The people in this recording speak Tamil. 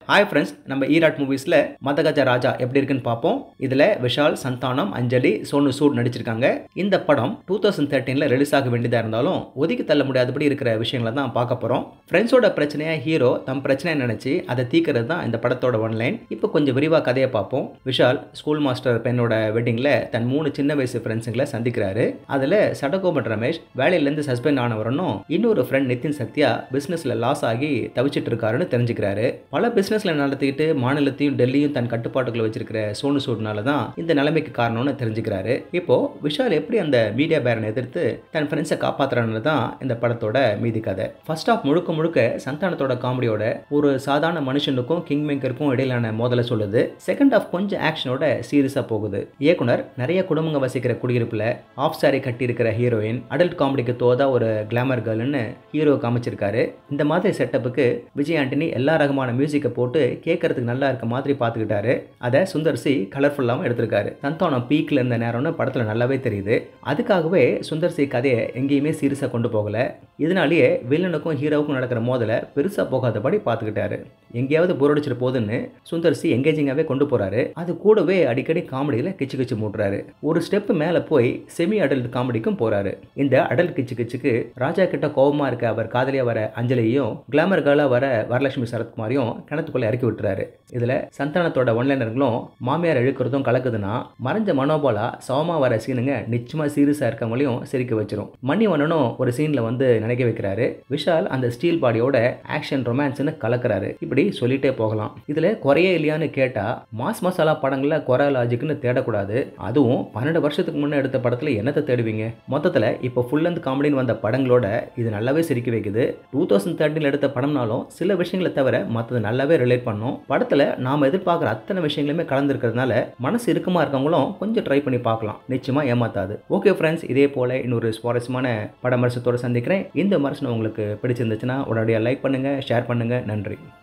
ஹாய் ஃப்ரெண்ட்ஸ், நம்ம ஈராட் மூவிஸில் மதகஜ ராஜா எப்படி இருக்குன்னு பார்ப்போம். இதில் விஷால், சந்தானம், அஞ்சலி, சோனு சூட் நடிச்சிருக்காங்க. இந்த படம் 2013 ரிலீஸ் ஆக வேண்டியதாக இருந்தாலும் ஒதுக்கி தள்ள முடியாதபடி இருக்கிற விஷயங்களை தான் பார்க்க போகிறோம். ஃப்ரெண்ட்ஸோட பிரச்சனையை ஹீரோ தம் பிரச்சனையை நினச்சி அதை தீர்க்கிறது தான் இந்த படத்தோட ஒன்லைன். இப்போ கொஞ்சம் விரிவாக கதையை பார்ப்போம். விஷால் ஸ்கூல் மாஸ்டர் பெண்ணோட வெட்டிங்கில் தன் 3 சின்ன வயசு ஃப்ரெண்ட்ஸுங்களை சந்திக்கிறாரு. அதில் சடகோபன் ரமேஷ் வேலையிலேருந்து சஸ்பெண்ட் ஆனவரனும் இன்னொரு ஃப்ரெண்ட் நிதின் சத்யா பிஸ்னஸில் லாஸ் ஆகி தவிச்சிட்டு இருக்காருன்னு தெரிஞ்சுக்கிறாரு. பல பிஸ்னஸில் நடத்திக்கிட்டு மாநிலத்தையும் டெல்லியும் தன் கட்டுப்பாட்டுக்குள்ள வச்சிருக்கிற சோனு சூட்னால தான் இந்த நிலைமைக்கு காரணம்னு தெரிஞ்சுக்கிறாரு. இப்போ விஷால் எப்படி அந்த மீடியா பேரனை எதிர்த்து தன் ஃப்ரெண்ட்ஸை காப்பாத்துறான்னு தான் இந்த படத்தோட மீதி கதை. ஃபர்ஸ்ட் ஆஃப் முழுக்க முழுக்க சந்தானத்தோட காமெடியோட ஒரு சாதாரண மனுஷனுக்கும் கிங் மேக்கருக்கும் இடையிலான மோதலை சொல்லுது. செகண்ட் ஆஃப் கொஞ்சம் ஆக்ஷனோட சீரியஸா போகுது. இயக்குனர் நிறைய குடும்பங்க வசிக்கிற குடியிருப்புல ஆஃப் சாரி கட்டி இருக்கிற ஹீரோயின் அடல்ட் காமெடிக்கு தோதா ஒரு கிளாமர் கேர்ள்னு ஹீரோ காமிச்சிருக்காரு. இந்த மாதிரி செட்டப்புக்கு விஜய் ஆண்டனி எல்லா ரகமான மியூசிக்கை போட்டு கேட்கறதுக்கு நல்லா இருக்க மாதிரி பார்த்துக்கிட்டாரு. அதை சுந்தர் சி கலர்ஃபுல்லாகவும் எடுத்திருக்காரு. சந்தானம் பீக்கில் இருந்த நேரம்னு படத்தில் நல்லாவே தெரியுது. அதுக்காகவே சுந்தர் சி கதையை எங்கேயுமே சீரியஸாக கொண்டு போகல. இதனாலேயே வில்லனுக்கும் ஹீரோவுக்கும் நடக்கிற மோதலை பெருசாக போகாதபடி பார்த்துக்கிட்டாரு. எங்கேயாவது போர் அடிச்சிட்டு போதுன்னு சுந்தர் சி எங்கேஜிங்காகவே கொண்டு போறாரு. அது கூடவே அடிக்கடி காமெடியில் கிச்சு கிச்சு மூட்டுறாரு. ஒரு ஸ்டெப் மேலே போய் செமி அடல்ட் காமெடிக்கும் போறாரு. இந்த அடல்ட் கிச்சு கிச்சுக்கு ராஜா கிட்ட கோபமா இருக்க அவர் காதலியா வர அஞ்சலியையும் கிளாமர் கேர்லா வர வரலட்சுமி சரத்குமாரையும் கிணத்துக்குள்ள இறக்கி விட்டுறாரு. இதுல சந்தானத்தோட ஒன்லைனர்களும் மாமியார் இழுக்கிறதும் கலக்குதுன்னா மறைஞ்ச மனோபாலா சவமா வர சீனுங்க நிச்சயமா சீரியஸா இருக்கவங்களையும் சிரிக்க வச்சிரும். மணிவண்ணனும் ஒரு சீன்ல வந்து நினைக்க வைக்கிறாரு. விஷால் அந்த ஸ்டீல் பாடியோட ஆக்ஷன் ரொமான்ஸ்னு கலக்கிறாரு. இப்படி சொல்லிட்டே போகலாம். இதுல குறையே இல்லையான்னு கேட்டா மாஸ் மசாலா படங்கள்ல குறை லாஜிக்னு தேடக்கூடாது. அதுவும் 12 வருஷத்துக்கு முன்னே எடுத்த படத்துல என்னத்தை தேடுவீங்க? மொத்தத்துல இப்போ ஃபுல் லென்த் காமெடின்னு வந்த படங்களோட இது நல்லாவே சிரிக்க வைக்குது. 2013 எடுத்த படம்னாலும் சில விஷயங்களை தவிர மற்றது நல்லாவே ரிலேட் பண்ணும். படத்துல நாம எதிர்பார்க்குற அத்தனை விஷயங்களுமே கலந்துருக்கிறதுனால மனசு இறுக்கமா இருக்கவங்களும் கொஞ்சம் ட்ரை பண்ணி பார்க்கலாம். நிச்சயமா ஏமாத்தாது. ஓகே ஃப்ரெண்ட்ஸ், இதே போல இன்னொரு சுவாரஸ்யமான பட விமர்சனத்தோட சந்திக்கிறேன். இந்த விமர்சனம் உங்களுக்கு பிடிச்சிருந்துச்சுன்னா உடனடியாக லைக் பண்ணுங்க, ஷேர் பண்ணுங்க. நன்றி.